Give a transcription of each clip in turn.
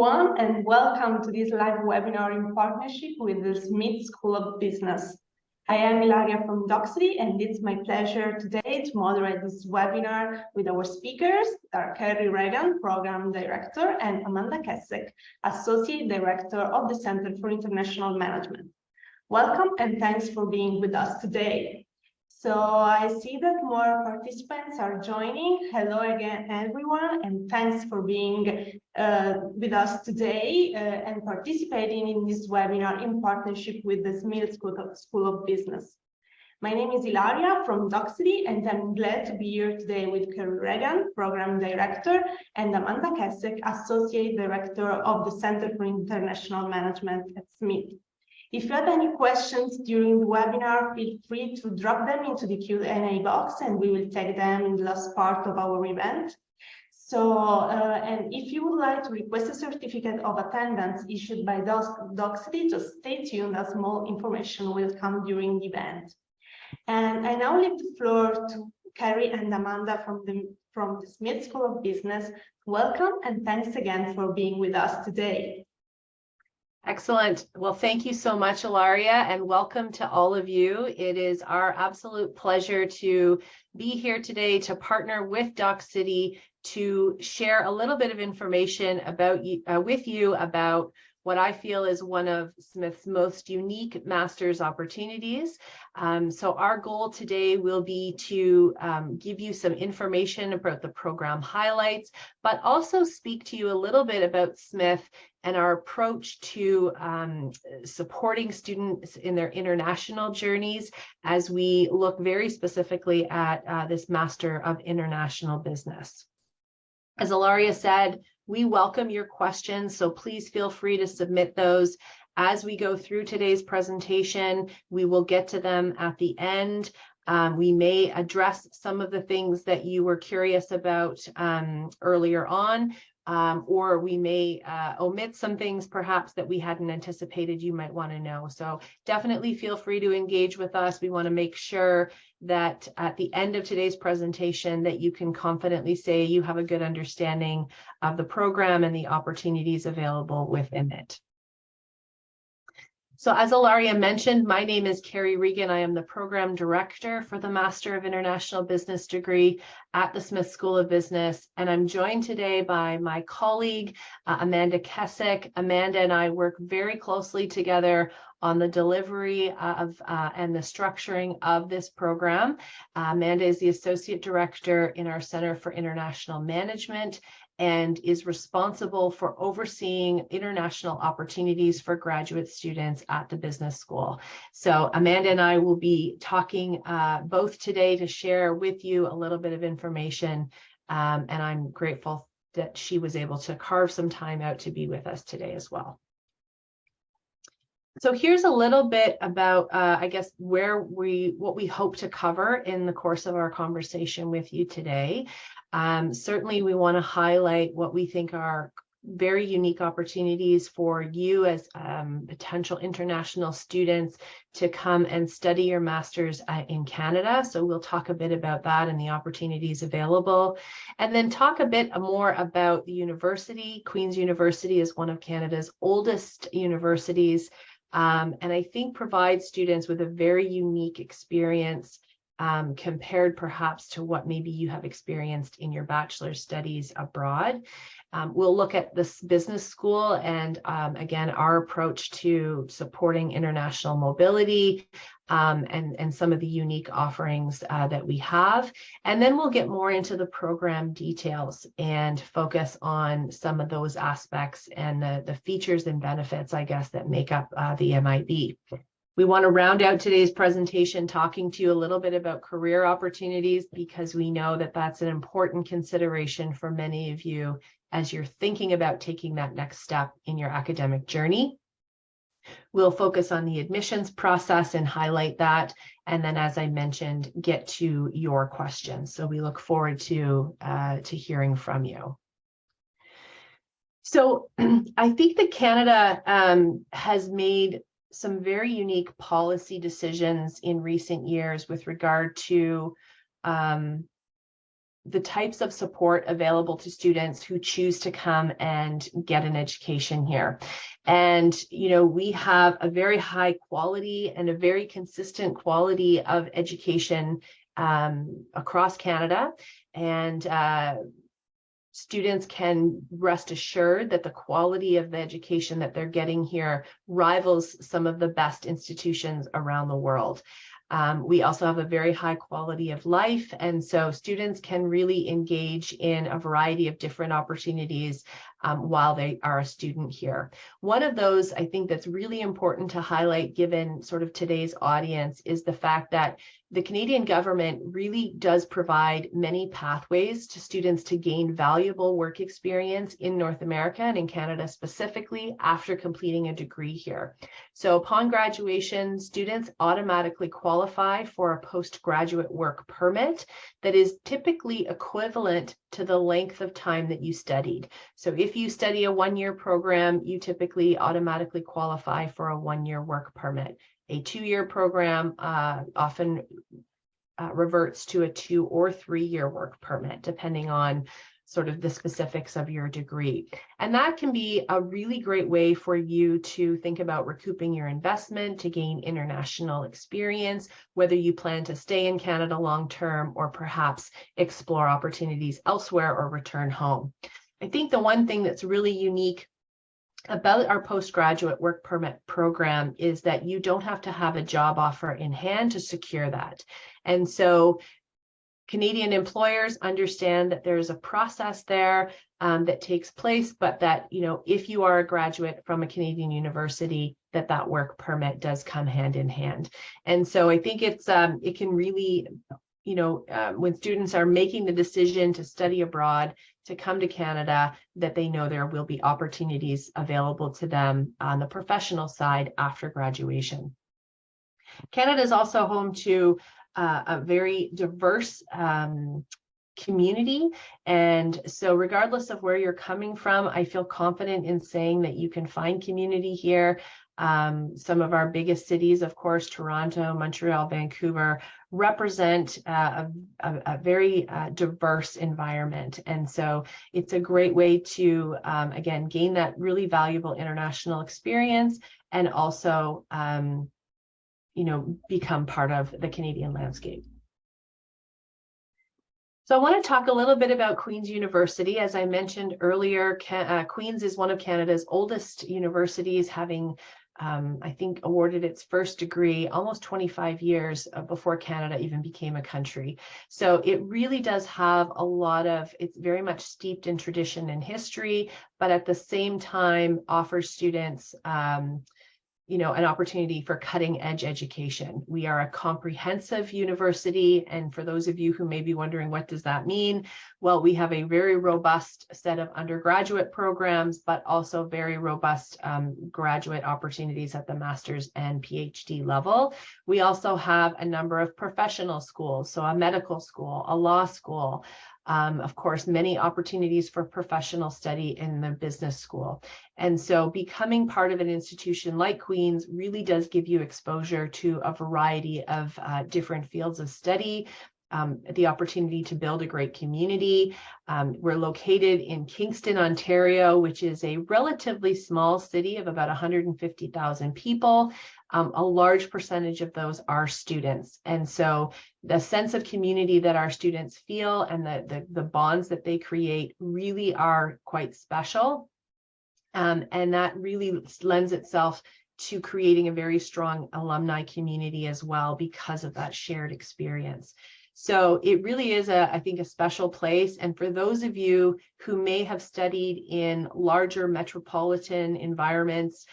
everyone, and welcome to this live webinar in partnership with the Smith School of Business. I am Ilaria from Docsity, and it's my pleasure today to moderate this webinar with our speakers, Kerry Regan, Program Director, and Amanda Kesek, Associate Director of the Center for International Management. Welcome and thanks for being with us today. So I see that more participants are joining. Hello again, everyone, and thanks for being with us today and participating in this webinar in partnership with the Smith School of Business. My name is Ilaria from Docsity, and I'm glad to be here today with Kerry Regan, Program Director, and Amanda Kesek, Associate Director of the Center for International Management at Smith. If you have any questions during the webinar, feel free to drop them into the Q&A box and we will take them in the last part of our event. So, and if you would like to request a certificate of attendance issued by Docsity, just stay tuned as more information will come during the event. And I now leave the floor to Kerry and Amanda from the Smith School of Business. Welcome and thanks again for being with us today. Excellent. Well, thank you so much, Ilaria, and welcome to all of you. It is our absolute pleasure to be here today to partner with Docsity to share a little bit of information about with you about what I feel is one of Smith's most unique master's opportunities. So our goal today will be to give you some information about the program highlights, but also speak to you a little bit about Smith and our approach to supporting students in their international journeys as we look very specifically at this Master of International Business. As Ilaria said, we welcome your questions, so please feel free to submit those as we go through today's presentation. We will get to them at the end. We may address some of the things that you were curious about earlier on, or we may omit some things perhaps that we hadn't anticipated you might want to know. So definitely feel free to engage with us. We want to make sure that at the end of today's presentation that you can confidently say you have a good understanding of the program and the opportunities available within it. So as Ilaria mentioned, my name is Kerry Regan. I am the Program Director for the Master of International Business degree at the Smith School of Business. And I'm joined today by my colleague, Amanda Kesek. Amanda and I work very closely together on the delivery of and the structuring of this program. Amanda is the Associate Director in our Center for International Management and is responsible for overseeing international opportunities for graduate students at the business school. So Amanda and I will be talking both today to share with you a little bit of information, and I'm grateful that she was able to carve some time out to be with us today as well. So here's a little bit about, I guess, what we hope to cover in the course of our conversation with you today. Certainly, we want to highlight what we think are very unique opportunities for you as potential international students to come and study your master's in Canada. So we'll talk a bit about that and the opportunities available, and then talk a bit more about the university. Queen's University is one of Canada's oldest universities, and I think provides students with a very unique experience compared perhaps to what maybe you have experienced in your bachelor's studies abroad. We'll look at this business school and again, our approach to supporting international mobility and some of the unique offerings that we have. And then we'll get more into the program details and focus on some of those aspects and the features and benefits, I guess, that make up the MIB. We want to round out today's presentation talking to you a little bit about career opportunities, because we know that that's an important consideration for many of you as you're thinking about taking that next step in your academic journey. We'll focus on the admissions process and highlight that. And then, as I mentioned, get to your questions. So we look forward to hearing from you. So I think that Canada has made some very unique policy decisions in recent years with regard to the types of support available to students who choose to come and get an education here. And, you know, we have a very high quality and a very consistent quality of education across Canada. And students can rest assured that the quality of the education that they're getting here rivals some of the best institutions around the world. We also have a very high quality of life, and so students can really engage in a variety of different opportunities while they are a student here. One of those I think that's really important to highlight given sort of today's audience is the fact that the Canadian government really does provide many pathways to students to gain valuable work experience in North America and in Canada specifically after completing a degree here. So upon graduation, students automatically qualify for a postgraduate work permit that is typically equivalent to the length of time that you studied. So if you study a one-year program, you typically automatically qualify for a one-year work permit. A two-year program often reverts to a 2 or 3 year work permit, depending on sort of the specifics of your degree. And that can be a really great way for you to think about recouping your investment to gain international experience, whether you plan to stay in Canada long-term or perhaps explore opportunities elsewhere or return home. I think the one thing that's really unique about our postgraduate work permit program is that you don't have to have a job offer in hand to secure that. And so Canadian employers understand that there's a process there that takes place, but that, you know, if you are a graduate from a Canadian university, that work permit does come hand in hand. And so I think it's it can really, you know, when students are making the decision to study abroad, to come to Canada, that they know there will be opportunities available to them on the professional side after graduation. Canada is also home to a very diverse community. And so regardless of where you're coming from, I feel confident in saying that you can find community here. Some of our biggest cities, of course, Toronto, Montreal, Vancouver, represent a very diverse environment. And so it's a great way to, again, gain that really valuable international experience and also, you know, become part of the Canadian landscape. So I want to talk a little bit about Queen's University. As I mentioned earlier, Queen's is one of Canada's oldest universities, having I think awarded its first degree almost 25 years before Canada even became a country. So it really does have a lot of, it's very much steeped in tradition and history, but at the same time offers students you know, an opportunity for cutting edge education. We are a comprehensive university. And for those of you who may be wondering, what does that mean? Well, we have a very robust set of undergraduate programs, but also very robust graduate opportunities at the master's and PhD level. We also have a number of professional schools, so a medical school, a law school, of course, many opportunities for professional study in the business school. And so becoming part of an institution like Queen's really does give you exposure to a variety of different fields of study, the opportunity to build a great community. We're located in Kingston, Ontario, which is a relatively small city of about 150,000 people. A large percentage of those are students. And so the sense of community that our students feel and the bonds that they create really are quite special. And that really lends itself to creating a very strong alumni community as well because of that shared experience. So it really is, I think, a special place. And for those of you who may have studied in larger metropolitan environments,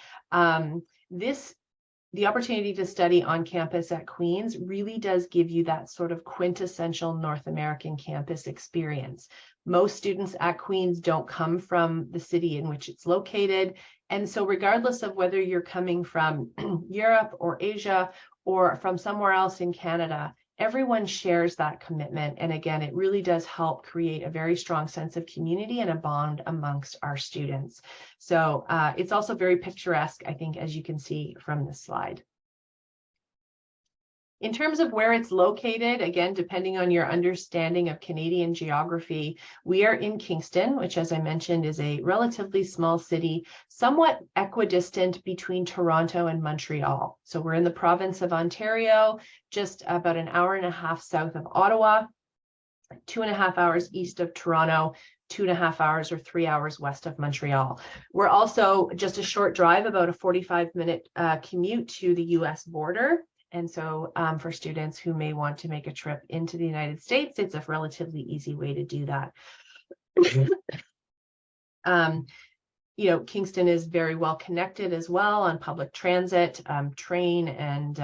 the opportunity to study on campus at Queen's really does give you that sort of quintessential North American campus experience. Most students at Queen's don't come from the city in which it's located. And so regardless of whether you're coming from Europe or Asia or from somewhere else in Canada, everyone shares that commitment. And again, it really does help create a very strong sense of community and a bond amongst our students. So it's also very picturesque, I think, as you can see from this slide. In terms of where it's located, again, depending on your understanding of Canadian geography, we are in Kingston, which, as I mentioned, is a relatively small city, somewhat equidistant between Toronto and Montreal. So we're in the province of Ontario, just about an hour and a half south of Ottawa, 2.5 hours east of Toronto, 2.5 hours or 3 hours west of Montreal. We're also just a short drive, about a 45-minute commute to the US border. And so for students who may want to make a trip into the United States, it's a relatively easy way to do that. Kingston is very well connected as well on public transit, train and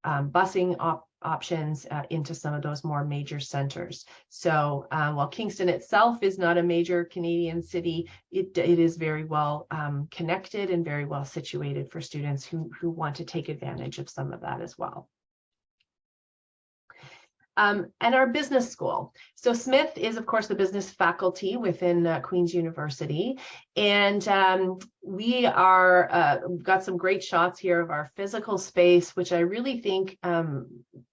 busing options into some of those more major centers. So while Kingston itself is not a major Canadian city, it is very well connected and very well situated for students who want to take advantage of some of that as well. And our business school. So Smith is, of course, the business faculty within Queen's University. And we are got some great shots here of our physical space, which I really think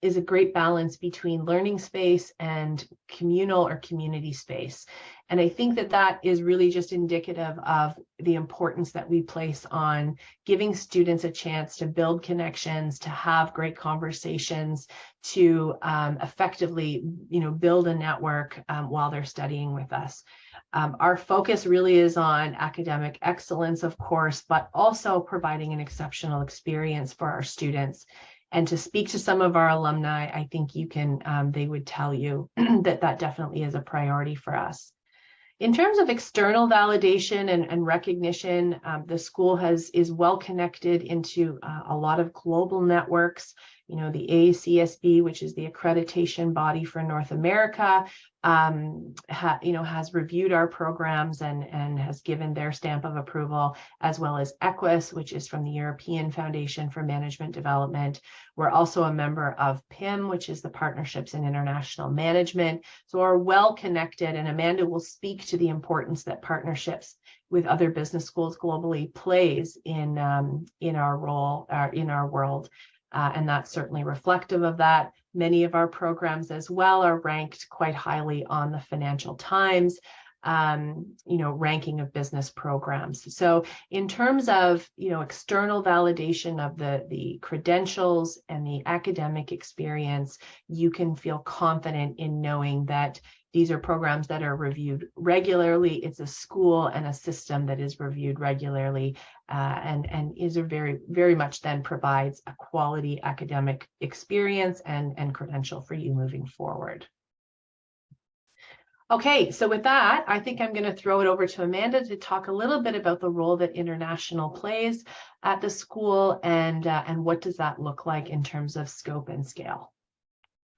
is a great balance between learning space and communal or community space. And I think that that is really just indicative of the importance that we place on giving students a chance to build connections, to have great conversations, to effectively, build a network while they're studying with us. Our focus really is on academic excellence, of course, but also providing an exceptional experience for our students. And to speak to some of our alumni, I think they would tell you that that definitely is a priority for us. In terms of external validation and recognition, the school is well connected into a lot of global networks. The AACSB, which is the accreditation body for North America, has reviewed our programs and has given their stamp of approval, as well as EQUIS, which is from the European Foundation for Management Development. We're also a member of PIM, which is the Partnerships in International Management. So we're well connected, and Amanda will speak to the importance that partnerships with other business schools globally plays in our role, in our world. And that's certainly reflective of that. Many of our programs as well are ranked quite highly on the Financial Times, ranking of business programs. So in terms of, external validation of the credentials and the academic experience, you can feel confident in knowing that these are programs that are reviewed regularly. It's a school and a system that is reviewed regularly and is a very, very much then provides a quality academic experience and credential for you moving forward. Okay, so with that, I think I'm going to throw it over to Amanda to talk a little bit about the role that international plays at the school and what does that look like in terms of scope and scale.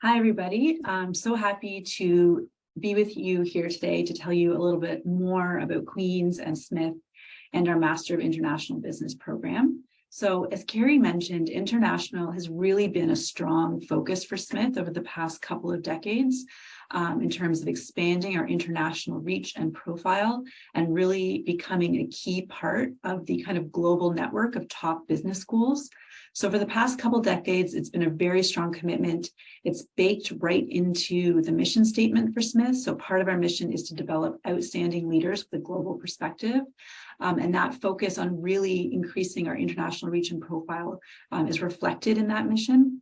Hi, everybody. I'm so happy to be with you here today to tell you a little bit more about Queen's and Smith and our Master of International Business program. So as Carrie mentioned, international has really been a strong focus for Smith over the past couple of decades in terms of expanding our international reach and profile and really becoming a key part of the kind of global network of top business schools. So for the past couple decades, it's been a very strong commitment. It's baked right into the mission statement for Smith. So part of our mission is to develop outstanding leaders with a global perspective. And that focus on really increasing our international reach and profile is reflected in that mission.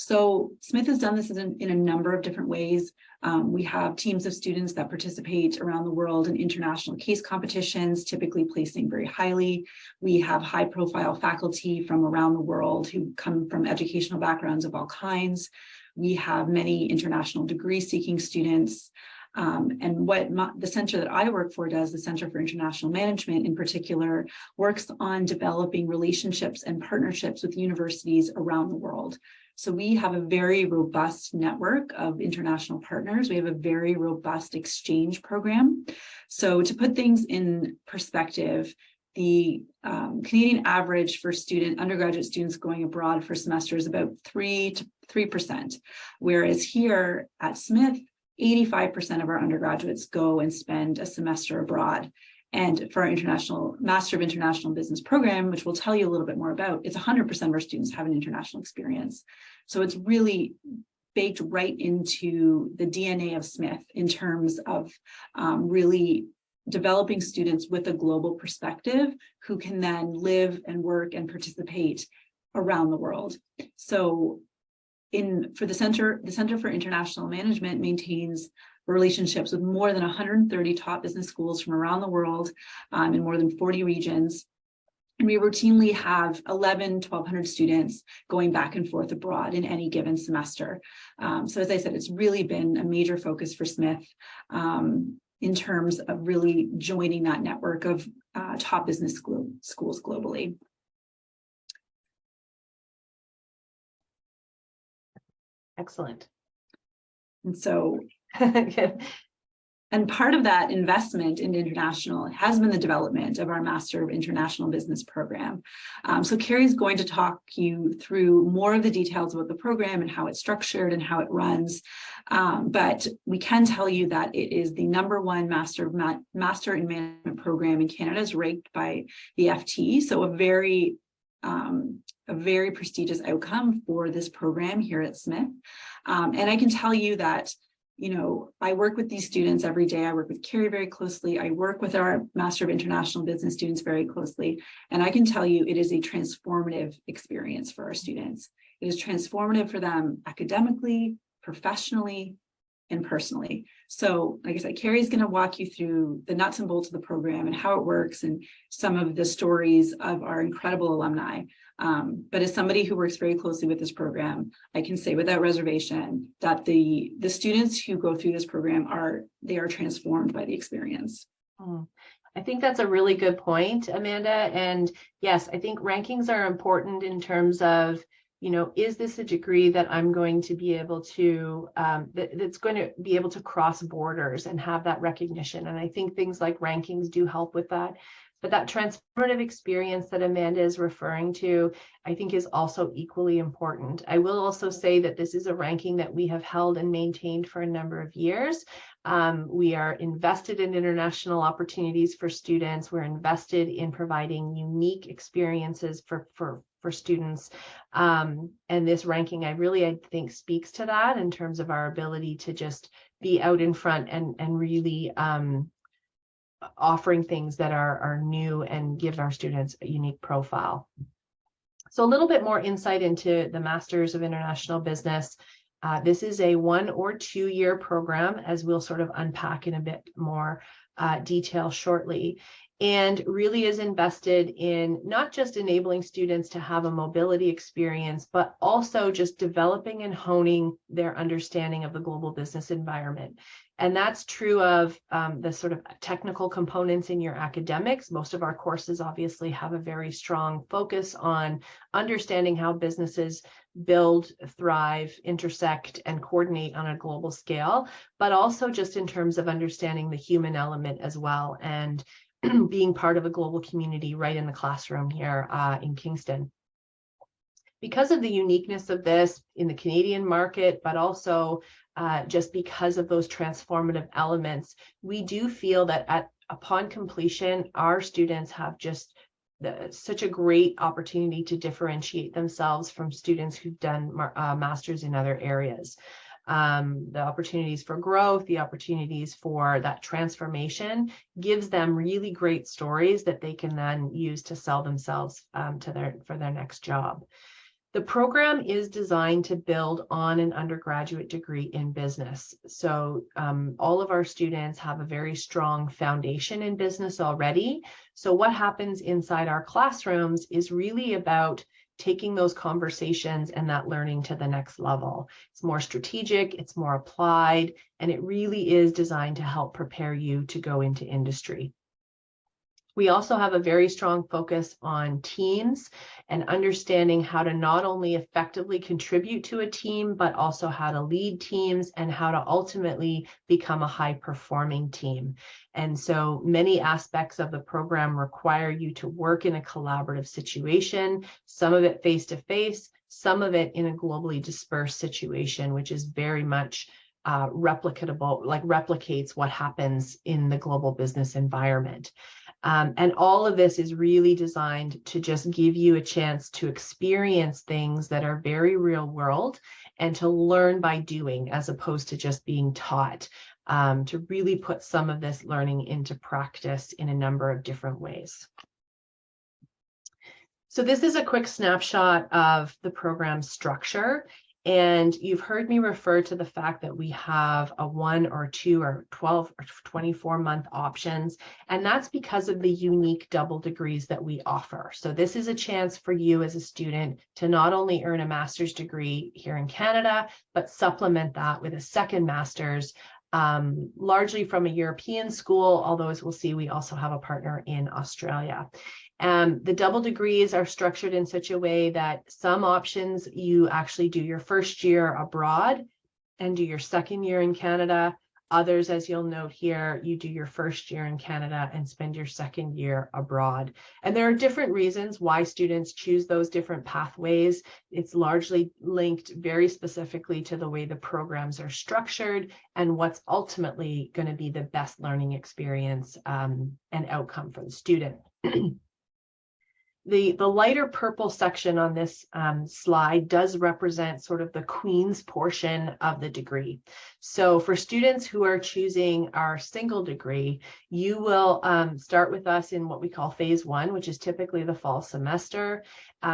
So Smith has done this in a number of different ways. We have teams of students that participate around the world in international case competitions, typically placing very highly. We have high profile faculty from around the world who come from educational backgrounds of all kinds. We have many international degree seeking students. And what the center that I work for does, the Center for International Management in particular, works on developing relationships and partnerships with universities around the world. So we have a very robust network of international partners. We have a very robust exchange program. So to put things in perspective, the Canadian average for undergraduate students going abroad for a semester is about 3%, whereas here at Smith, 85% of our undergraduates go and spend a semester abroad. And for our Master of International Business program, which we'll tell you a little bit more about, it's 100% of our students have an international experience. So it's really baked right into the DNA of Smith in terms of really developing students with a global perspective who can then live and work and participate around the world. So for the Center for International Management maintains relationships with more than 130 top business schools from around the world in more than 40 regions. And we routinely have 1,200 students going back and forth abroad in any given semester. So as I said, it's really been a major focus for Smith in terms of really joining that network of top business schools globally. Excellent. And so, and part of that investment in international has been the development of our Master of International Business program. So Carrie's going to talk you through more of the details about the program and how it's structured and how it runs. But we can tell you that it is the #1 Master in Management program in Canada, is ranked by the FT. So a very prestigious outcome for this program here at Smith. And I can tell you that, you know, I work with these students every day. I work with Carrie very closely. I work with our Master of International Business students very closely. And I can tell you it is a transformative experience for our students. It is transformative for them academically, professionally, and personally. So like I said, Carrie's going to walk you through the nuts and bolts of the program and how it works and some of the stories of our incredible alumni. But as somebody who works very closely with this program, I can say without reservation that the students who go through this program are transformed by the experience. I think that's a really good point, Amanda. And yes, I think rankings are important in terms of, you know, is this a degree that I'm going to be able to, that's going to be able to cross borders and have that recognition? And I think things like rankings do help with that. But that transformative experience that Amanda is referring to, I think is also equally important. I will also say that this is a ranking that we have held and maintained for a number of years. We are invested in international opportunities for students. We're invested in providing unique experiences for students. And this ranking, I think speaks to that in terms of our ability to just be out in front and really offering things that are new and give our students a unique profile. So a little bit more insight into the Masters of International Business. This is a 1 or 2 year program, as we'll sort of unpack in a bit more detail shortly, and really is invested in not just enabling students to have a mobility experience, but also just developing and honing their understanding of the global business environment. And that's true of the sort of technical components in your academics. Most of our courses obviously have a very strong focus on understanding how businesses build, thrive, intersect, and coordinate on a global scale, but also just in terms of understanding the human element as well, and being part of a global community right in the classroom here in Kingston. Because of the uniqueness of this in the Canadian market, but also just because of those transformative elements, we do feel that upon completion, our students have just such a great opportunity to differentiate themselves from students who've done masters in other areas. The opportunities for growth, the opportunities for that transformation gives them really great stories that they can then use to sell themselves for their next job. The program is designed to build on an undergraduate degree in business. So all of our students have a very strong foundation in business already. So what happens inside our classrooms is really about taking those conversations and that learning to the next level. It's more strategic, it's more applied, and it really is designed to help prepare you to go into industry. We also have a very strong focus on teams and understanding how to not only effectively contribute to a team, but also how to lead teams and how to ultimately become a high-performing team. And so many aspects of the program require you to work in a collaborative situation, some of it face-to-face, some of it in a globally dispersed situation, which is very much replicatable, like replicates what happens in the global business environment. And all of this is really designed to just give you a chance to experience things that are very real world and to learn by doing as opposed to just being taught, to really put some of this learning into practice in a number of different ways. So this is a quick snapshot of the program structure. And you've heard me refer to the fact that we have a 1 or 2 or 12 or 24-month options. And that's because of the unique double degrees that we offer. So this is a chance for you as a student to not only earn a master's degree here in Canada, but supplement that with a second master's, largely from a European school, although as we'll see, we also have a partner in Australia. The double degrees are structured in such a way that some options you actually do your first year abroad and do your second year in Canada. Others, as you'll note here, you do your first year in Canada and spend your second year abroad. And there are different reasons why students choose those different pathways. It's largely linked very specifically to the way the programs are structured and what's ultimately going to be the best learning experience and outcome for the student. The lighter purple section on this slide does represent sort of the Queen's portion of the degree. So for students who are choosing our single degree, you will start with us in what we call phase 1, which is typically the fall semester,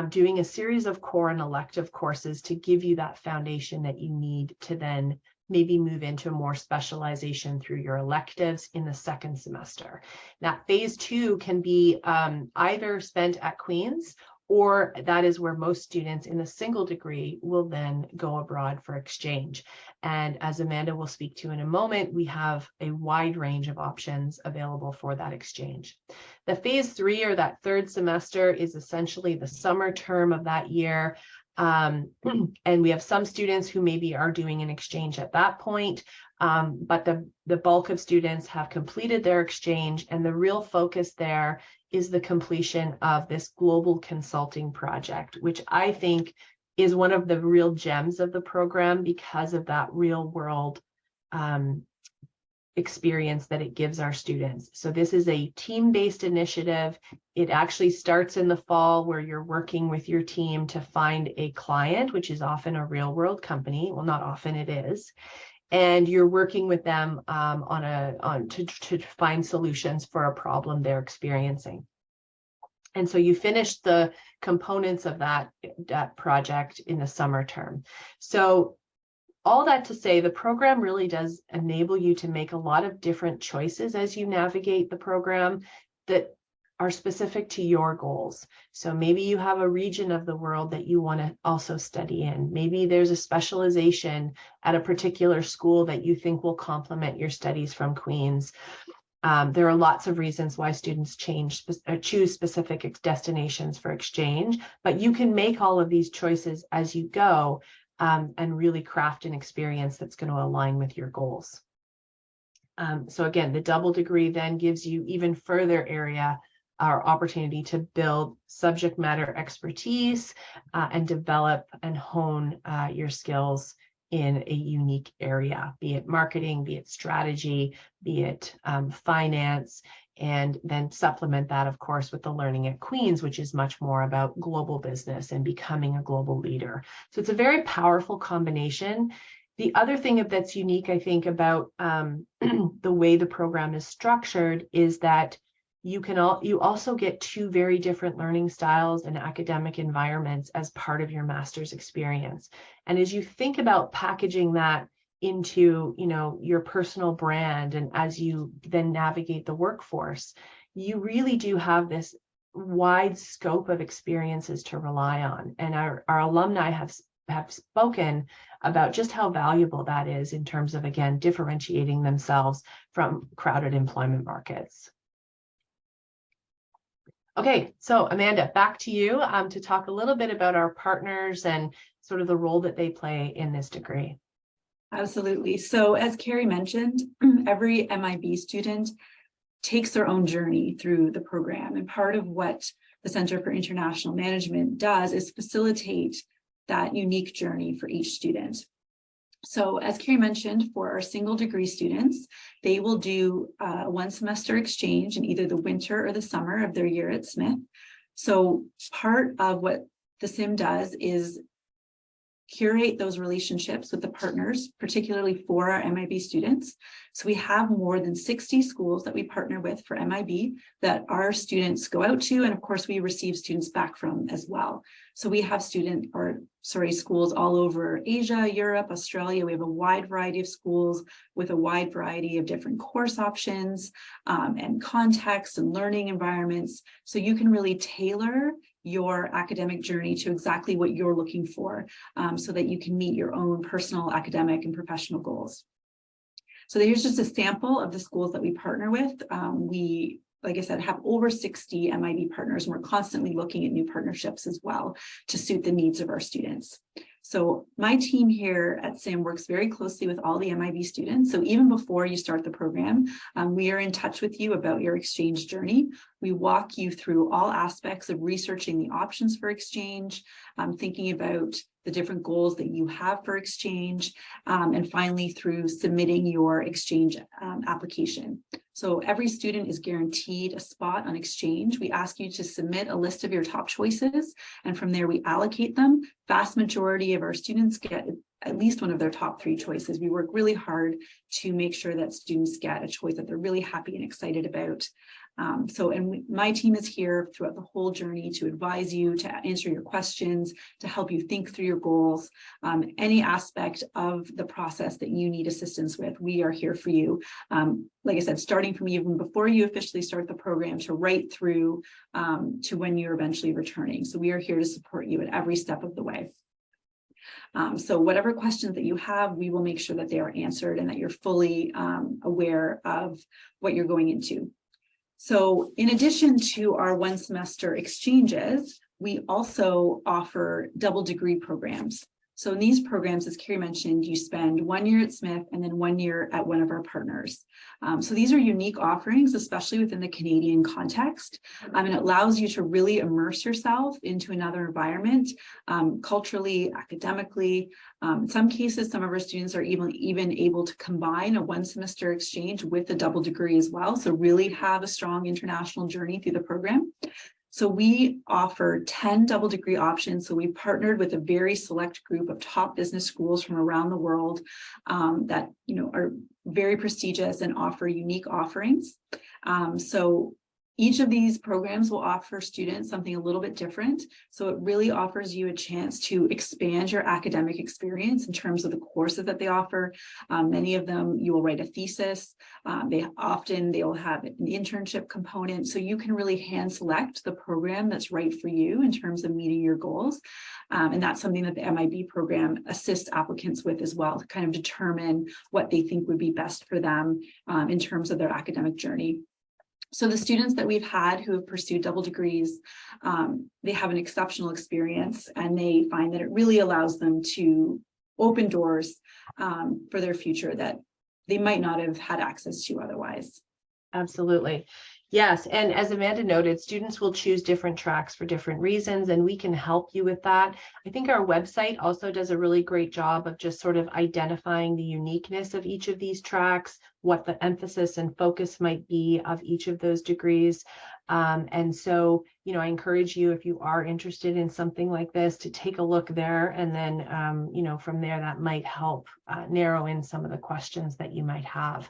doing a series of core and elective courses to give you that foundation that you need to then maybe move into more specialization through your electives in the second semester. Now, phase 2 can be either spent at Queen's, or that is where most students in a single degree will then go abroad for exchange. And as Amanda will speak to in a moment, we have a wide range of options available for that exchange. The phase 3, or that third semester, is essentially the summer term of that year. And we have some students who maybe are doing an exchange at that point, but the bulk of students have completed their exchange, and the real focus there is the completion of this global consulting project, which I think is one of the real gems of the program because of that real world experience that it gives our students. So this is a team-based initiative. It actually starts in the fall, where you're working with your team to find a client, which is often a real world company. Well, not often, it is. And you're working with them to find solutions for a problem they're experiencing. And so you finish the components of that project in the summer term. So all that to say, the program really does enable you to make a lot of different choices as you navigate the program that are specific to your goals. So maybe you have a region of the world that you want to also study in. Maybe there's a specialization at a particular school that you think will complement your studies from Queen's. There are lots of reasons why students choose specific destinations for exchange, but you can make all of these choices as you go. And really craft an experience that's going to align with your goals. So again, the double degree then gives you even further area or opportunity to build subject matter expertise and develop and hone your skills in a unique area, be it marketing, be it strategy, be it finance, and then supplement that, of course, with the learning at Queen's, which is much more about global business and becoming a global leader. So it's a very powerful combination. The other thing that's unique, I think, about the way the program is structured is that you also get 2 very different learning styles and academic environments as part of your master's experience. And as you think about packaging that into, your personal brand, and as you then navigate the workforce, you really do have this wide scope of experiences to rely on. And our alumni have spoken about just how valuable that is in terms of, again, differentiating themselves from crowded employment markets. Okay, so Amanda, back to you to talk a little bit about our partners and sort of the role that they play in this degree. Absolutely. So as Carrie mentioned, every MIB student takes their own journey through the program. And part of what the Center for International Management does is facilitate that unique journey for each student. So as Carrie mentioned, for our single degree students, they will do a 1 semester exchange in either the winter or the summer of their year at Smith. So part of what the SIM does is curate those relationships with the partners, particularly for our MIB students. So we have more than 60 schools that we partner with for MIB that our students go out to, and of course we receive students back from as well. So we have schools all over Asia, Europe, Australia. We have a wide variety of schools with a wide variety of different course options and context and learning environments. So you can really tailor your academic journey to exactly what you're looking for, so that you can meet your own personal academic and professional goals. So here's just a sample of the schools that we partner with. We, like I said, have over 60 MIB partners, and we're constantly looking at new partnerships as well to suit the needs of our students. So my team here at SIM works very closely with all the MIB students. So even before you start the program, we are in touch with you about your exchange journey. We walk you through all aspects of researching the options for exchange, thinking about the different goals that you have for exchange, and finally through submitting your exchange application. So every student is guaranteed a spot on exchange. We ask you to submit a list of your top choices, and from there we allocate them. Vast majority of our students get at least one of their top 3 choices. We work really hard to make sure that students get a choice that they're really happy and excited about. My team is here throughout the whole journey to advise you, to answer your questions, to help you think through your goals. Any aspect of the process that you need assistance with, we are here for you. Like I said, starting from even before you officially start the program to right through to when you're eventually returning. So we are here to support you at every step of the way. So whatever questions that you have, we will make sure that they are answered and that you're fully aware of what you're going into. So in addition to our 1 semester exchanges, we also offer double degree programs. So in these programs, as Carrie mentioned, you spend 1 year at Smith and then 1 year at one of our partners. So these are unique offerings, especially within the Canadian context. And it allows you to really immerse yourself into another environment, culturally, academically. In some cases, some of our students are even able to combine a 1 semester exchange with a double degree as well. So really have a strong international journey through the program. So we offer 10 double degree options. So we partnered with a very select group of top business schools from around the world that are very prestigious and offer unique offerings. So each of these programs will offer students something a little bit different. So it really offers you a chance to expand your academic experience in terms of the courses that they offer. Many of them, you will write a thesis. They'll have an internship component. So you can really hand select the program that's right for you in terms of meeting your goals. And that's something that the MIB program assists applicants with as well, to kind of determine what they think would be best for them in terms of their academic journey. So the students that we've had who have pursued double degrees, they have an exceptional experience, and they find that it really allows them to open doors for their future that they might not have had access to otherwise. Absolutely. Yes. And as Amanda noted, students will choose different tracks for different reasons, and we can help you with that. I think our website also does a really great job of just sort of identifying the uniqueness of each of these tracks, what the emphasis and focus might be of each of those degrees. And so, I encourage you, if you are interested in something like this, to take a look there. And then, from there, that might help narrow in some of the questions that you might have.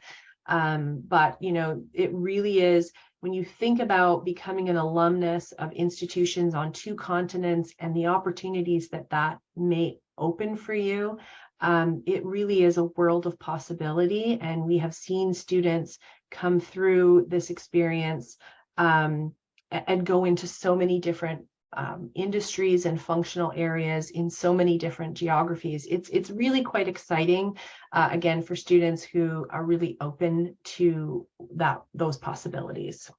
But it really is, when you think about becoming an alumnus of institutions on 2 continents and the opportunities that may open for you, it really is a world of possibility. And we have seen students come through this experience and go into so many different industries and functional areas in so many different geographies. It's really quite exciting, again, for students who are really open to those possibilities.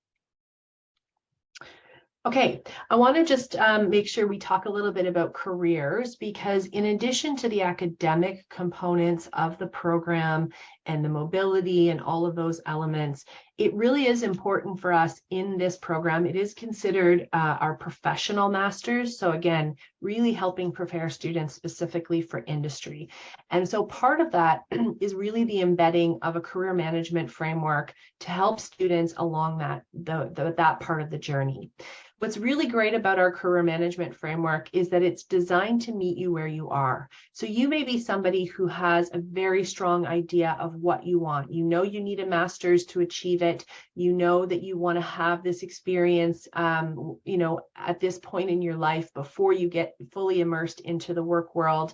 Okay, I want to just make sure we talk a little bit about careers, because in addition to the academic components of the program and the mobility and all of those elements, it really is important for us in this program. It is considered our professional masters. So again, really helping prepare students specifically for industry. And so part of that is really the embedding of a career management framework to help students along that part of the journey. What's really great about our career management framework is that it's designed to meet you where you are. So you may be somebody who has a very strong idea of what you want. You know you need a master's to achieve it. You know that you want to have this experience, at this point in your life before you get fully immersed into the work world.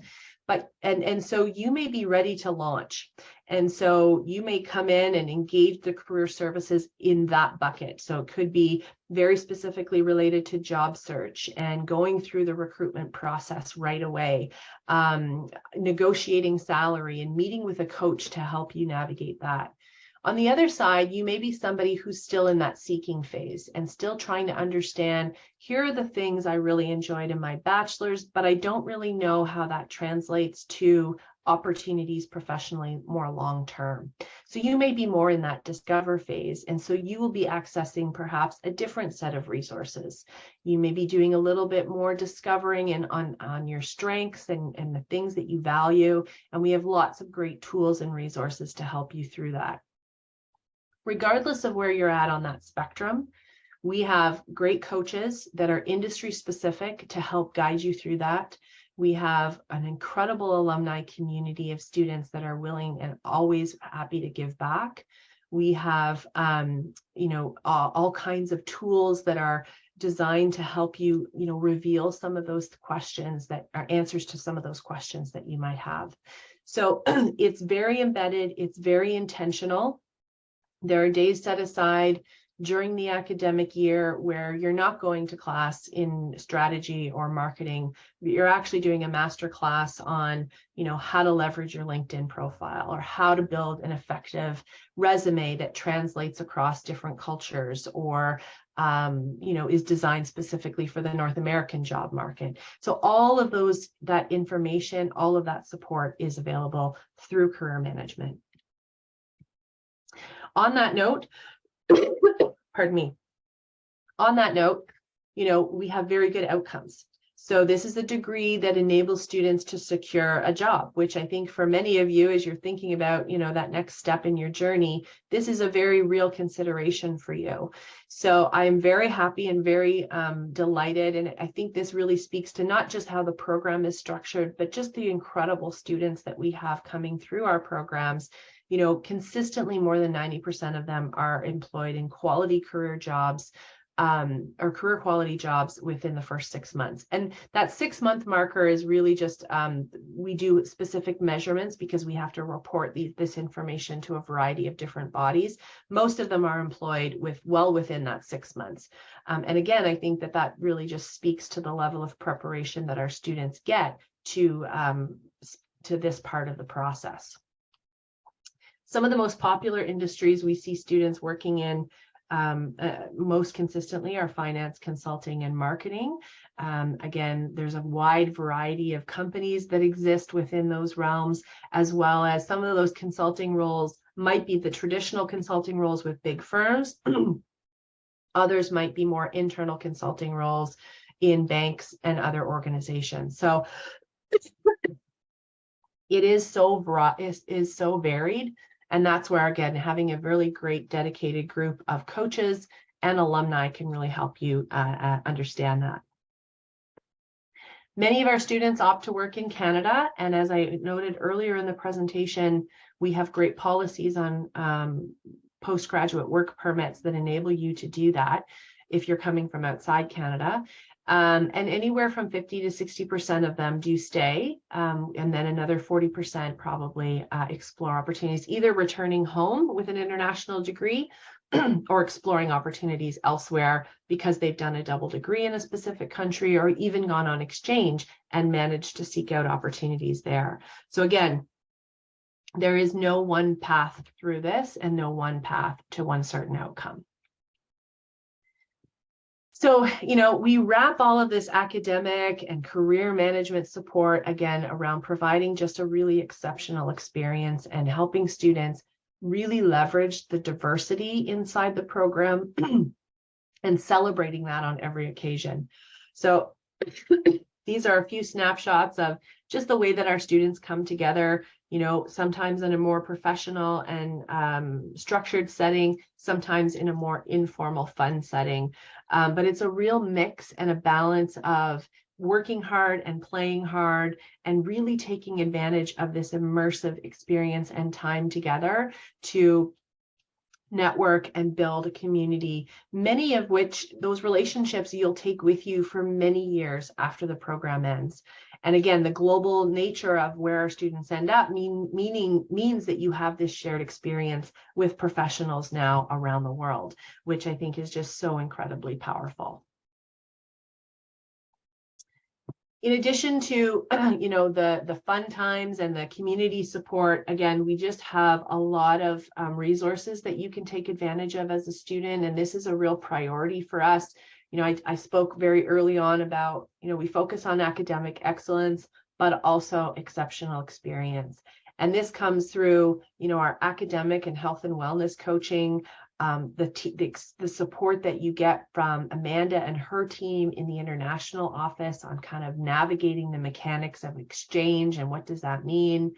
And so you may be ready to launch. And so you may come in and engage the career services in that bucket. So it could be very specifically related to job search and going through the recruitment process right away, negotiating salary and meeting with a coach to help you navigate that. On the other side, you may be somebody who's still in that seeking phase and still trying to understand, here are the things I really enjoyed in my bachelor's, but I don't really know how that translates to opportunities professionally more long term. So you may be more in that discover phase. And so you will be accessing perhaps a different set of resources. You may be doing a little bit more discovering and on your strengths and the things that you value. And we have lots of great tools and resources to help you through that. Regardless of where you're at on that spectrum, we have great coaches that are industry specific to help guide you through that. We have an incredible alumni community of students that are willing and always happy to give back. We have, all kinds of tools that are designed to help you, reveal some of those questions that are answers to some of those questions that you might have. So it's very embedded. It's very intentional. There are days set aside during the academic year where you're not going to class in strategy or marketing. You're actually doing a master class on, how to leverage your LinkedIn profile or how to build an effective resume that translates across different cultures or, is designed specifically for the North American job market. So all of that information, all of that support is available through career management. On that note, pardon me. On that note, we have very good outcomes. So this is a degree that enables students to secure a job, which I think for many of you, as you're thinking about, that next step in your journey, this is a very real consideration for you. So I'm very happy and very delighted. And I think this really speaks to not just how the program is structured, but just the incredible students that we have coming through our programs. Consistently more than 90% of them are employed in quality career jobs or career quality jobs within the first 6 months. And that 6-month marker is really just, we do specific measurements because we have to report this information to a variety of different bodies. Most of them are employed well within that 6 months. And again, I think that really just speaks to the level of preparation that our students get to this part of the process. Some of the most popular industries we see students working in most consistently are finance, consulting, and marketing. Again, there's a wide variety of companies that exist within those realms, as well as some of those consulting roles might be the traditional consulting roles with big firms. Others might be more internal consulting roles in banks and other organizations. So it is so broad, is so varied. And that's where, again, having a really great dedicated group of coaches and alumni can really help you understand that. Many of our students opt to work in Canada. And as I noted earlier in the presentation, we have great policies on postgraduate work permits that enable you to do that if you're coming from outside Canada. And anywhere from 50 to 60% of them do stay, and then another 40% probably explore opportunities, either returning home with an international degree or exploring opportunities elsewhere because they've done a double degree in a specific country or even gone on exchange and managed to seek out opportunities there. So again, there is no one path through this and no one path to one certain outcome. So, we wrap all of this academic and career management support, again, around providing just a really exceptional experience and helping students really leverage the diversity inside the program and celebrating that on every occasion. So these are a few snapshots of just the way that our students come together, sometimes in a more professional and structured setting, sometimes in a more informal, fun setting. But it's a real mix and a balance of working hard and playing hard and really taking advantage of this immersive experience and time together to network and build a community, many of which those relationships you'll take with you for many years after the program ends. And again, the global nature of where our students end up means that you have this shared experience with professionals now around the world, which I think is just so incredibly powerful. In addition to, the fun times and the community support, again, we just have a lot of resources that you can take advantage of as a student. And this is a real priority for us. I spoke very early on about, we focus on academic excellence, but also exceptional experience. And this comes through, our academic and health and wellness coaching, the support that you get from Amanda and her team in the international office on kind of navigating the mechanics of exchange and what does that mean,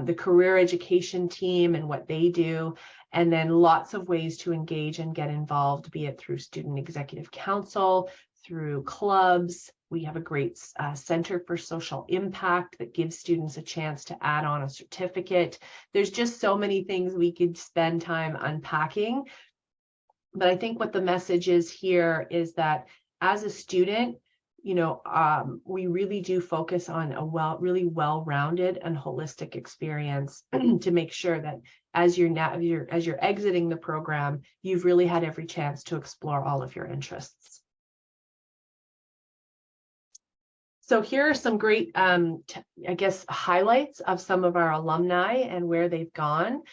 the career education team and what they do, and then lots of ways to engage and get involved, be it through student executive council, through clubs. We have a great Center for Social Impact that gives students a chance to add on a certificate. There's just so many things we could spend time unpacking. But I think what the message is here is that as a student, we really do focus on a really well-rounded and holistic experience to make sure that as you're exiting the program, you've really had every chance to explore all of your interests. So here are some great, highlights of some of our alumni and where they've gone.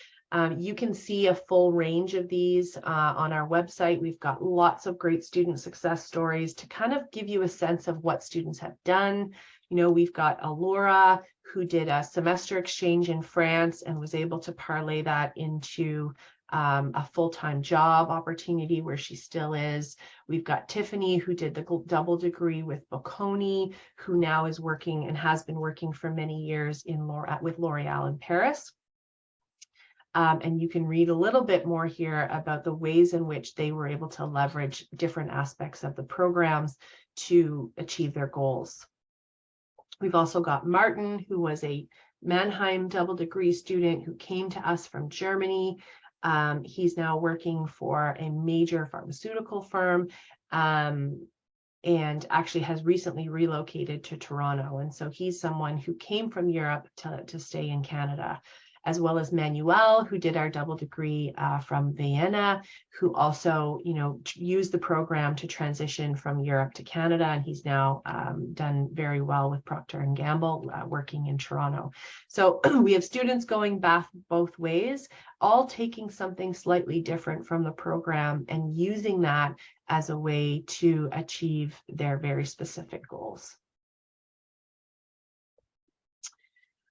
You can see a full range of these on our website. We've got lots of great student success stories to kind of give you a sense of what students have done. We've got Alora, who did a semester exchange in France and was able to parlay that into a full-time job opportunity where she still is. We've got Tiffany, who did the double degree with Bocconi, who now is working and has been working for many years with L'Oreal in Paris. And you can read a little bit more here about the ways in which they were able to leverage different aspects of the programs to achieve their goals. We've also got Martin, who was a Mannheim double degree student who came to us from Germany. He's now working for a major pharmaceutical firm and actually has recently relocated to Toronto. And so he's someone who came from Europe to stay in Canada, as well as Manuel, who did our double degree from Vienna, who also, used the program to transition from Europe to Canada. And he's now done very well with Procter & Gamble, working in Toronto. So we have students going back both ways, all taking something slightly different from the program and using that as a way to achieve their very specific goals.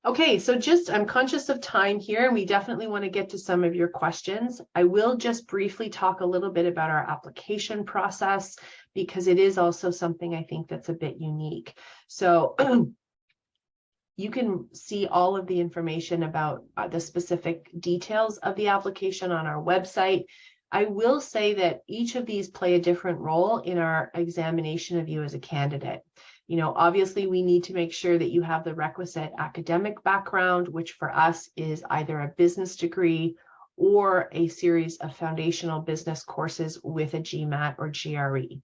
Okay, so I'm conscious of time here, and we definitely want to get to some of your questions. I will just briefly talk a little bit about our application process, because it is also something I think that's a bit unique. So you can see all of the information about the specific details of the application on our website. I will say that each of these play a different role in our examination of you as a candidate. Obviously we need to make sure that you have the requisite academic background, which for us is either a business degree or a series of foundational business courses with a GMAT or GRE.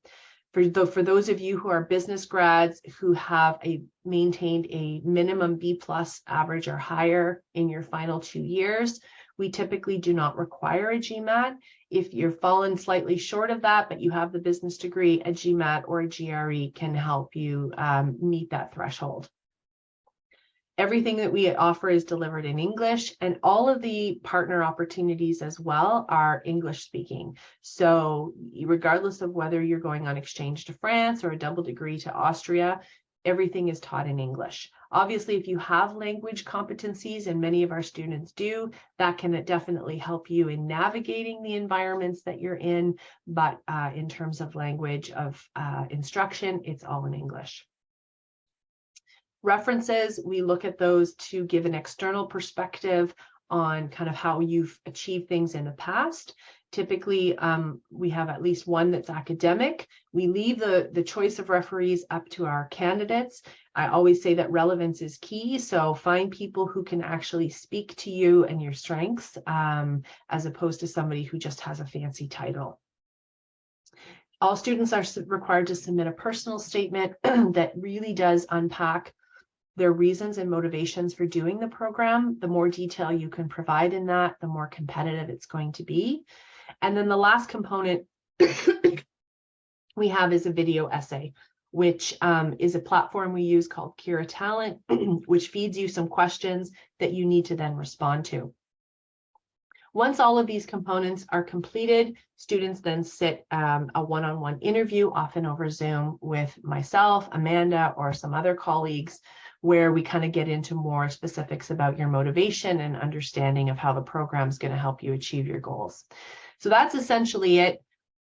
For those of you who are business grads who have maintained a minimum B+ average or higher in your final 2 years, we typically do not require a GMAT. If you're fallen slightly short of that, but you have the business degree, a GMAT or a GRE can help you meet that threshold. Everything that we offer is delivered in English, and all of the partner opportunities as well are English speaking. So regardless of whether you're going on exchange to France or a double degree to Austria, everything is taught in English. Obviously, if you have language competencies, and many of our students do, that can definitely help you in navigating the environments that you're in. But in terms of language of instruction, it's all in English. References, we look at those to give an external perspective on kind of how you've achieved things in the past. Typically, we have at least one that's academic. We leave the choice of referees up to our candidates. I always say that relevance is key. So find people who can actually speak to you and your strengths, as opposed to somebody who just has a fancy title. All students are required to submit a personal statement that really does unpack their reasons and motivations for doing the program. The more detail you can provide in that, the more competitive it's going to be. And then the last component we have is a video essay, which is a platform we use called Kira Talent, which feeds you some questions that you need to then respond to. Once all of these components are completed, students then sit a one-on-one interview, often over Zoom, with myself, Amanda, or some other colleagues, where we kind of get into more specifics about your motivation and understanding of how the program is going to help you achieve your goals. So that's essentially it.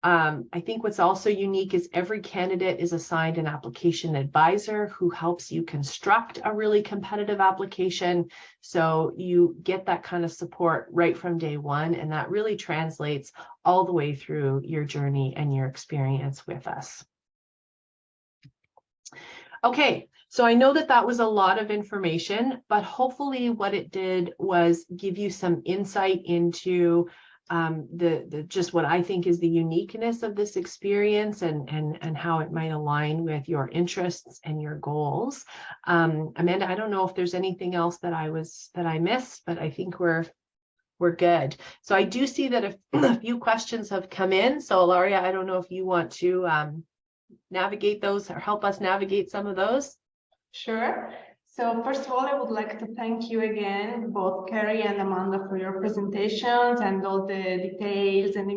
I think what's also unique is every candidate is assigned an application advisor who helps you construct a really competitive application. So you get that kind of support right from day one, and that really translates all the way through your journey and your experience with us. Okay, so I know that that was a lot of information, but hopefully what it did was give you some insight into just what I think is the uniqueness of this experience and how it might align with your interests and your goals. Amanda, I don't know if there's anything else that I missed, but I think we're good. So I do see that a few questions have come in. So Ilaria, I don't know if you want to navigate those or help us navigate some of those. Sure. So first of all, I would like to thank you again, both Carrie and Amanda, for your presentations and all the details and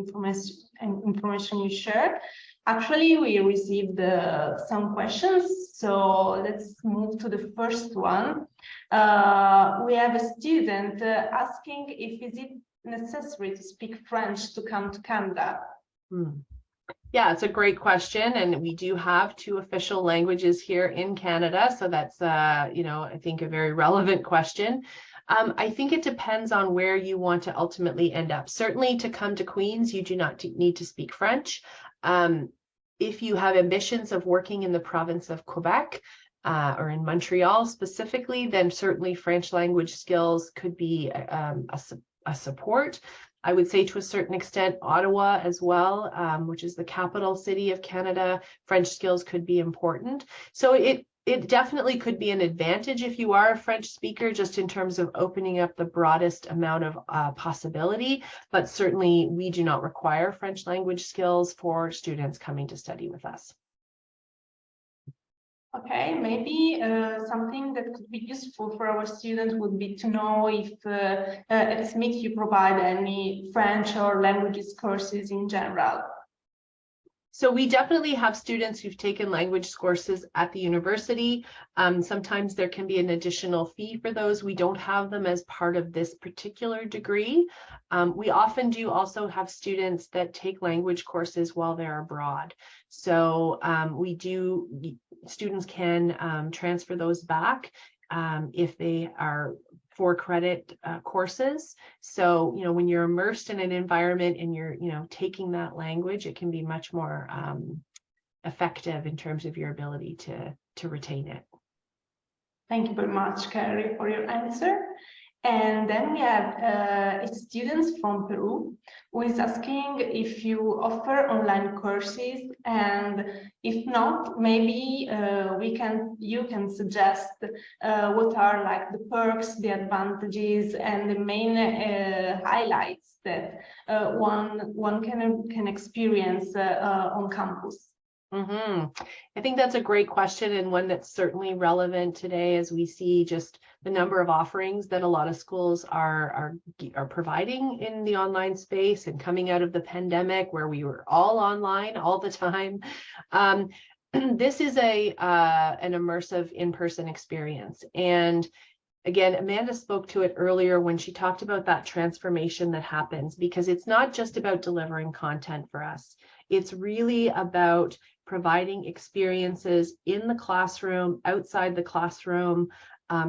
information you shared. Actually, we received some questions, so let's move to the first one. We have a student asking if is it necessary to speak French to come to Canada? Yeah, it's a great question, and we do have 2 official languages here in Canada, so that's I think a very relevant question. I think it depends on where you want to ultimately end up. Certainly, to come to Queen's, you do not need to speak French. If you have ambitions of working in the province of Quebec, or in Montreal specifically, then certainly French language skills could be a support. I would say to a certain extent, Ottawa as well, which is the capital city of Canada, French skills could be important. So it definitely could be an advantage if you are a French speaker, just in terms of opening up the broadest amount of possibility. But certainly we do not require French language skills for students coming to study with us. Okay, maybe something that could be useful for our students would be to know if at SMIC you provide any French or languages courses in general. So we definitely have students who've taken language courses at the university. Sometimes there can be an additional fee for those. We don't have them as part of this particular degree. We often do also have students that take language courses while they're abroad. So students can transfer those back if they are for credit courses. So, when you're immersed in an environment and you're, taking that language, it can be much more effective in terms of your ability to retain it. Thank you very much, Carrie, for your answer. And then we have a student from Peru who is asking if you offer online courses, and if not, maybe you can suggest what are like the perks, the advantages, and the main highlights that one can experience on campus. I think that's a great question, and one that's certainly relevant today as we see just the number of offerings that a lot of schools are providing in the online space, and coming out of the pandemic where we were all online all the time. This is an immersive in-person experience. And again, Amanda spoke to it earlier when she talked about that transformation that happens, because it's not just about delivering content for us. It's really about providing experiences in the classroom, outside the classroom,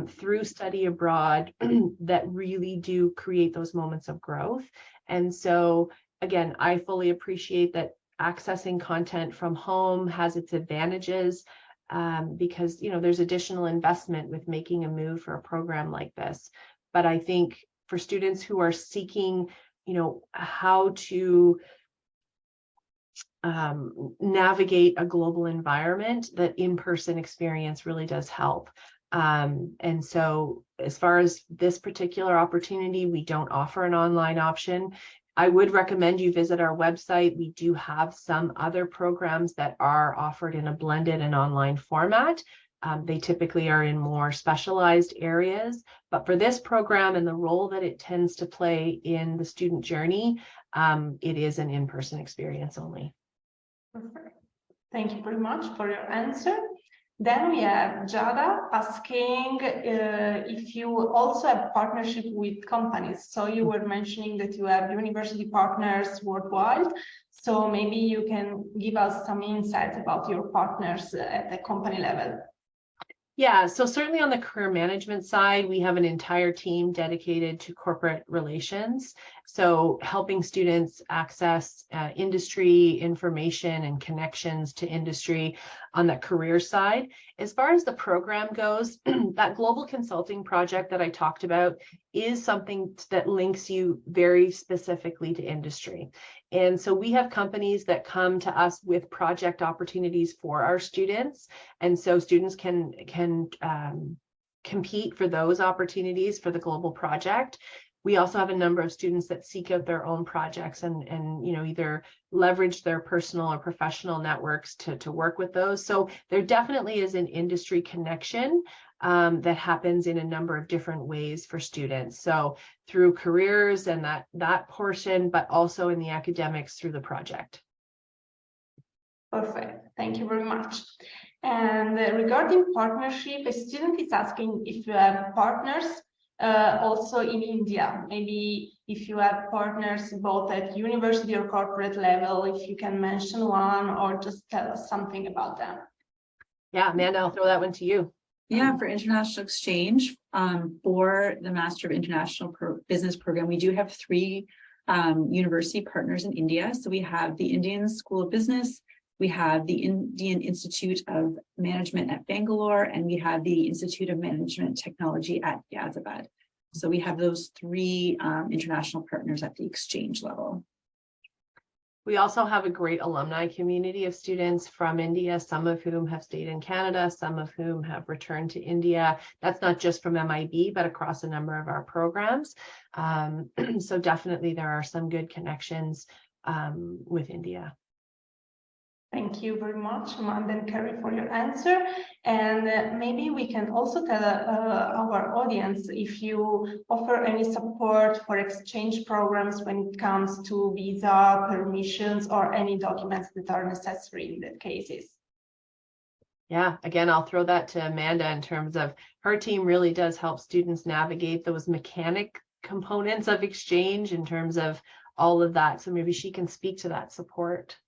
through study abroad that really do create those moments of growth. And so, again, I fully appreciate that accessing content from home has its advantages, because there's additional investment with making a move for a program like this. But I think for students who are seeking, how to navigate a global environment, that in-person experience really does help. And so as far as this particular opportunity, we don't offer an online option. I would recommend you visit our website. We do have some other programs that are offered in a blended and online format. They typically are in more specialized areas, but for this program and the role that it tends to play in the student journey, it is an in-person experience only. Perfect. Thank you very much for your answer. Then we have Jada asking if you also have partnership with companies. So you were mentioning that you have university partners worldwide. So maybe you can give us some insights about your partners at the company level. Yeah, so certainly on the career management side, we have an entire team dedicated to corporate relations. So helping students access industry information and connections to industry on the career side. As far as the program goes, that global consulting project that I talked about is something that links you very specifically to industry. And so we have companies that come to us with project opportunities for our students. And so students can compete for those opportunities for the global project. We also have a number of students that seek out their own projects and either leverage their personal or professional networks to work with those. So there definitely is an industry connection that happens in a number of different ways for students. So through careers and that portion, but also in the academics through the project. Perfect. Thank you very much. And regarding partnership, a student is asking if you have partners also in India. Maybe if you have partners both at university or corporate level, if you can mention one or just tell us something about them. Yeah, Amanda, I'll throw that one to you. Yeah, for international exchange, for the Master of International Business program, we do have 3 university partners in India. So we have the Indian School of Business, we have the Indian Institute of Management at Bangalore, and we have the Institute of Management Technology at Ghaziabad. So we have those 3 international partners at the exchange level. We also have a great alumni community of students from India, some of whom have stayed in Canada, some of whom have returned to India. That's not just from MIB, but across a number of our programs. So definitely there are some good connections with India. Thank you very much, Amanda and Carrie, for your answer. And maybe we can also tell our audience if you offer any support for exchange programs when it comes to visa, permissions, or any documents that are necessary in that cases. Yeah, again, I'll throw that to Amanda in terms of her team really does help students navigate those mechanic components of exchange in terms of all of that. So maybe she can speak to that support.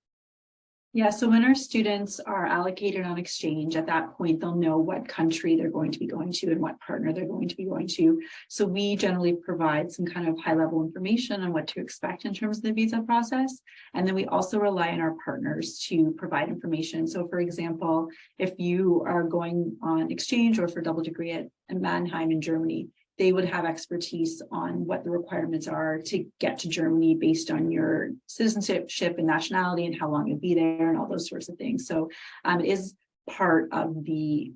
Yeah, so when our students are allocated on exchange, at that point, they'll know what country they're going to be going to and what partner they're going to be going to. So we generally provide some kind of high-level information on what to expect in terms of the visa process. And then we also rely on our partners to provide information. So for example, if you are going on exchange or for double degree at Mannheim in Germany, they would have expertise on what the requirements are to get to Germany based on your citizenship and nationality and how long you'll be there and all those sorts of things. So it is part of the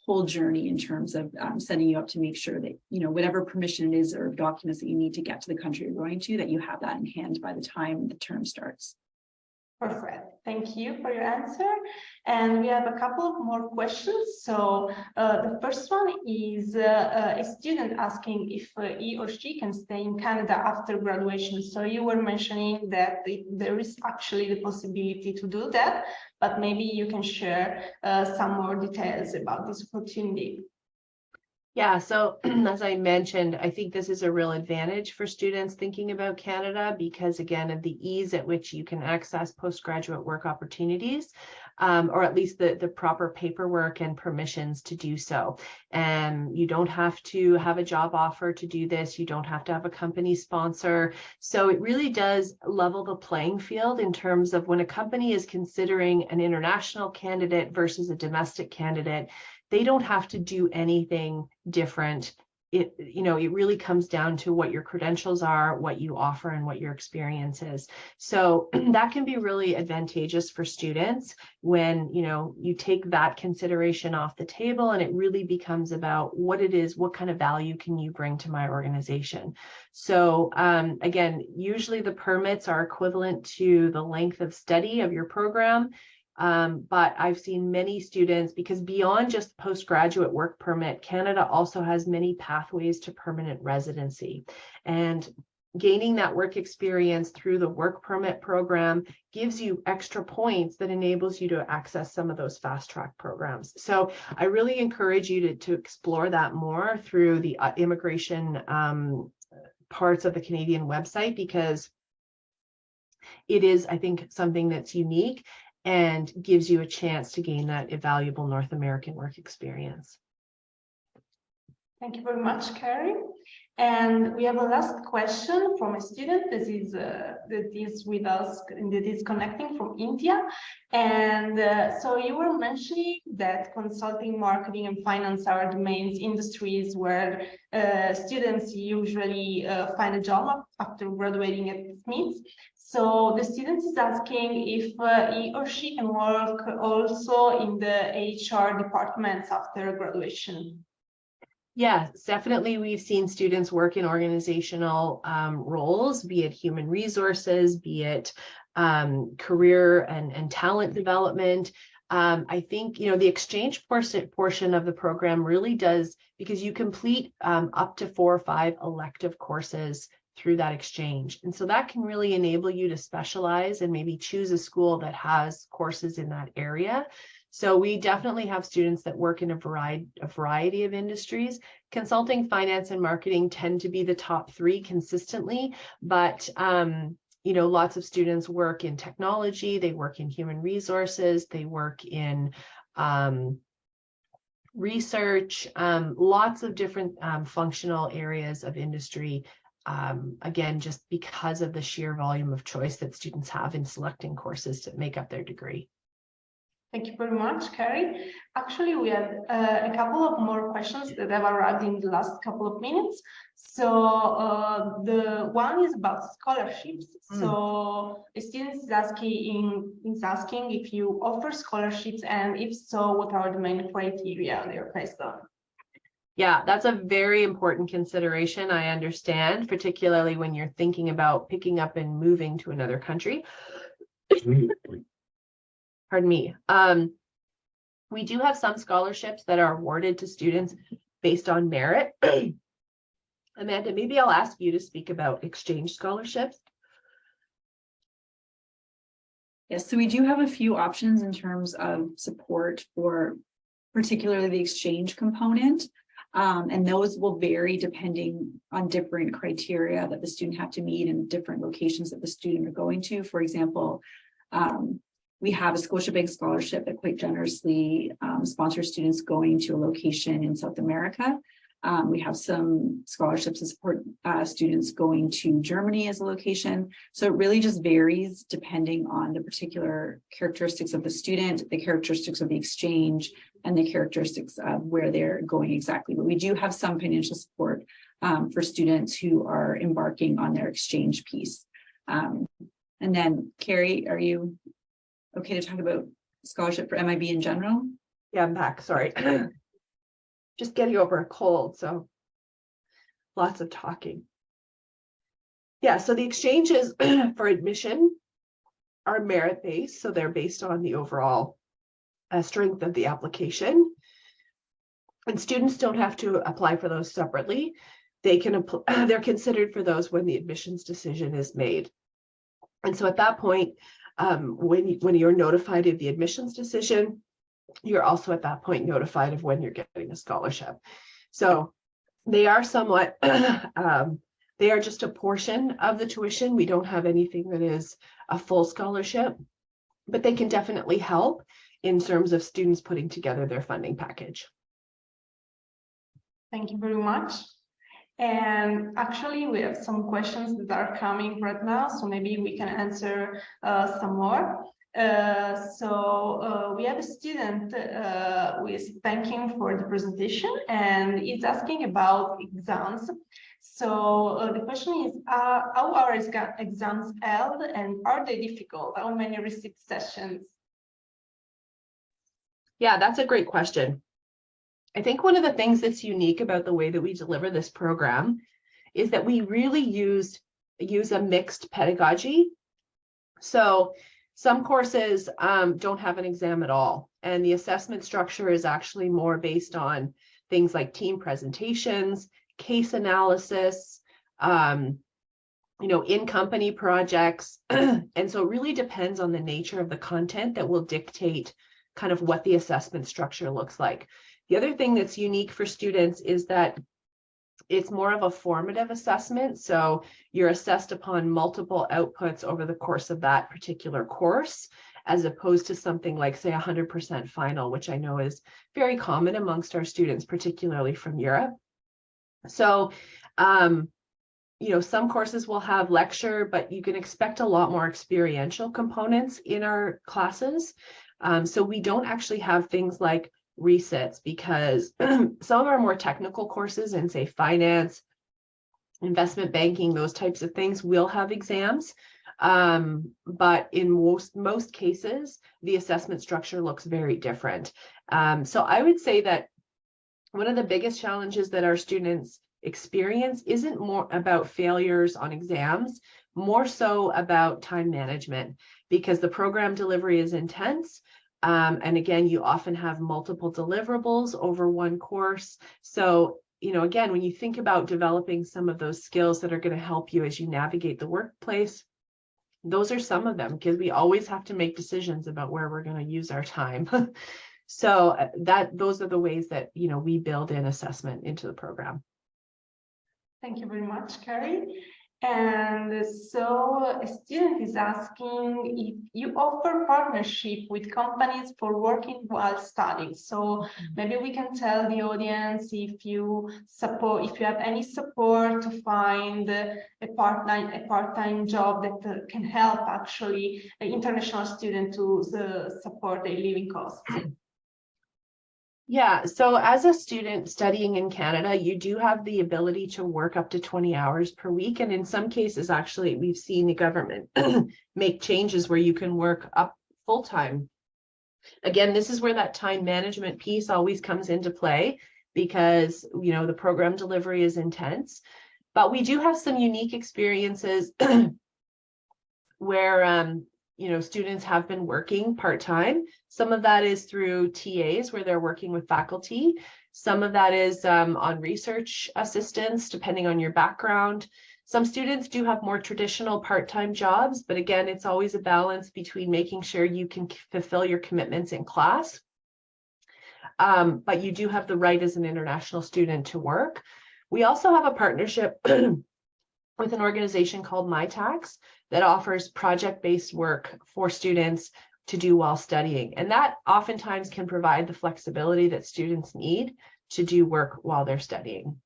whole journey in terms of setting you up to make sure that, whatever permission it is or documents that you need to get to the country you're going to, that you have that in hand by the time the term starts. Perfect. Thank you for your answer. And we have a couple of more questions. So the first one is a student asking if he or she can stay in Canada after graduation. So you were mentioning that there is actually the possibility to do that, but maybe you can share some more details about this opportunity. Yeah, so as I mentioned, I think this is a real advantage for students thinking about Canada because, again, of the ease at which you can access postgraduate work opportunities, or at least the proper paperwork and permissions to do so. And you don't have to have a job offer to do this. You don't have to have a company sponsor. So it really does level the playing field in terms of when a company is considering an international candidate versus a domestic candidate. They don't have to do anything different. It really comes down to what your credentials are, what you offer, and what your experience is. So that can be really advantageous for students when, you take that consideration off the table and it really becomes about what it is, what kind of value can you bring to my organization? So again, usually the permits are equivalent to the length of study of your program. But I've seen many students, because beyond just postgraduate work permit, Canada also has many pathways to permanent residency. And gaining that work experience through the work permit program gives you extra points that enables you to access some of those fast track programs. So I really encourage you to explore that more through the immigration parts of the Canadian website, because it is, I think, something that's unique and gives you a chance to gain that invaluable North American work experience. Thank you very much, Carrie. And we have a last question from a student that is with us, that is connecting from India. And so you were mentioning that consulting, marketing, and finance are the main industries where students usually find a job after graduating at Smith. So the student is asking if he or she can work also in the HR departments after graduation. Yes, definitely. We've seen students work in organizational roles, be it human resources, be it career and talent development. I think, the exchange portion of the program really does, because you complete up to 4 or 5 elective courses through that exchange. And so that can really enable you to specialize and maybe choose a school that has courses in that area. So we definitely have students that work in a variety of industries. Consulting, finance, and marketing tend to be the top 3 consistently, but lots of students work in technology, they work in human resources, they work in research, lots of different functional areas of industry. Again, just because of the sheer volume of choice that students have in selecting courses to make up their degree. Thank you very much, Carrie. Actually, we have a couple of more questions that have arrived in the last couple of minutes. So the one is about scholarships. So a student is asking if you offer scholarships, and if so, what are the main criteria they are based on? Yeah, that's a very important consideration, I understand, particularly when you're thinking about picking up and moving to another country. Pardon me. We do have some scholarships that are awarded to students based on merit. Amanda, maybe I'll ask you to speak about exchange scholarships. Yes, so we do have a few options in terms of support for particularly the exchange component. And those will vary depending on different criteria that the student have to meet in different locations that the student are going to. For example, we have a Scotiabank scholarship that quite generously sponsors students going to a location in South America. We have some scholarships to support students going to Germany as a location. So it really just varies depending on the particular characteristics of the student, the characteristics of the exchange, and the characteristics of where they're going exactly. But we do have some financial support for students who are embarking on their exchange piece. And then, Carrie, are you okay to talk about scholarship for MIB in general? Yeah, I'm back. Sorry. Just getting over a cold, so lots of talking. Yeah, so the exchanges for admission are merit-based, so they're based on the overall strength of the application. And students don't have to apply for those separately. They can they're considered for those when the admissions decision is made. And so at that point, when you're notified of the admissions decision, you're also at that point notified of when you're getting a scholarship. So they are somewhat, they are just a portion of the tuition. We don't have anything that is a full scholarship, but they can definitely help in terms of students putting together their funding package. Thank you very much. And actually, we have some questions that are coming right now, so maybe we can answer some more. We have a student who is thanking for the presentation and is asking about exams. So the question is, how are exams held and are they difficult? How many receipt sessions? Yeah, that's a great question. I think one of the things that's unique about the way that we deliver this program is that we really use a mixed pedagogy. So some courses don't have an exam at all, and the assessment structure is actually more based on things like team presentations, case analysis, in-company projects. And so it really depends on the nature of the content that will dictate kind of what the assessment structure looks like. The other thing that's unique for students is that it's more of a formative assessment. So you're assessed upon multiple outputs over the course of that particular course, as opposed to something like, say, 100% final, which I know is very common amongst our students, particularly from Europe. So, some courses will have lecture, but you can expect a lot more experiential components in our classes. So we don't actually have things like resets, because some of our more technical courses in, say, finance, investment banking, those types of things will have exams. But in most cases, the assessment structure looks very different. So I would say that one of the biggest challenges that our students experience isn't more about failures on exams, more so about time management, because the program delivery is intense. And again, you often have multiple deliverables over one course. So, again, when you think about developing some of those skills that are going to help you as you navigate the workplace, those are some of them, because we always have to make decisions about where we're going to use our time. So those are the ways that, we build in assessment into the program. Thank you very much, Carrie. And so a student is asking if you offer partnership with companies for working while studying. So maybe we can tell the audience if you have any support to find a part-time job that can help actually an international student to support their living costs. Yeah, so as a student studying in Canada, you do have the ability to work up to 20 hours per week. And in some cases, actually, we've seen the government make changes where you can work up full-time. Again, this is where that time management piece always comes into play, because, the program delivery is intense. But we do have some unique experiences where students have been working part-time. Some of that is through TAs where they're working with faculty. Some of that is on research assistance, depending on your background. Some students do have more traditional part-time jobs, but again, it's always a balance between making sure you can fulfill your commitments in class. But you do have the right as an international student to work. We also have a partnership with an organization called MyTax that offers project-based work for students to do while studying. And that oftentimes can provide the flexibility that students need to do work while they're studying.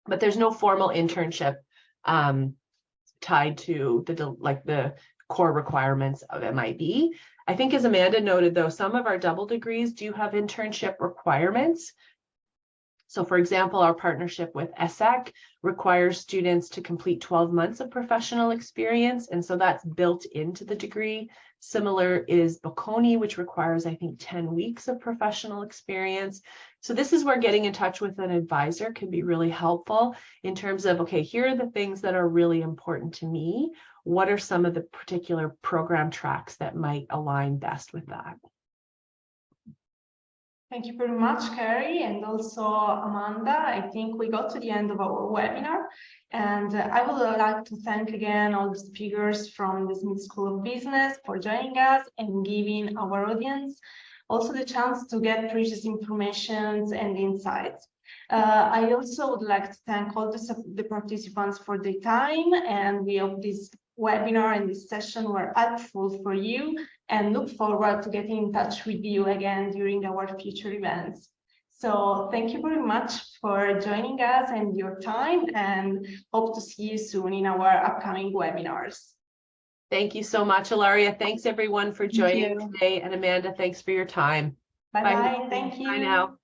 But there's no formal internship tied to the core requirements of MIB. I think, as Amanda noted, though, some of our double degrees do have internship requirements. So, for example, our partnership with ESSEC requires students to complete 12 months of professional experience, and so that's built into the degree. Similar is Bocconi, which requires, I think, 10 weeks of professional experience. So this is where getting in touch with an advisor can be really helpful in terms of, okay, here are the things that are really important to me. what are some of the particular program tracks that might align best with that? Thank you very much, Carrie, and also Amanda. I think we got to the end of our webinar, and I would like to thank again all the speakers from the Smith School of Business for joining us and giving our audience also the chance to get precious information and insights. I also would like to thank all the participants for their time, and we hope this webinar and this session were helpful for you, and look forward to getting in touch with you again during our future events. So thank you very much for joining us and your time, and hope to see you soon in our upcoming webinars. Thank you so much, Ilaria. Thanks everyone for joining today. And Amanda, thanks for your time. Bye-bye. Thank you. Bye now.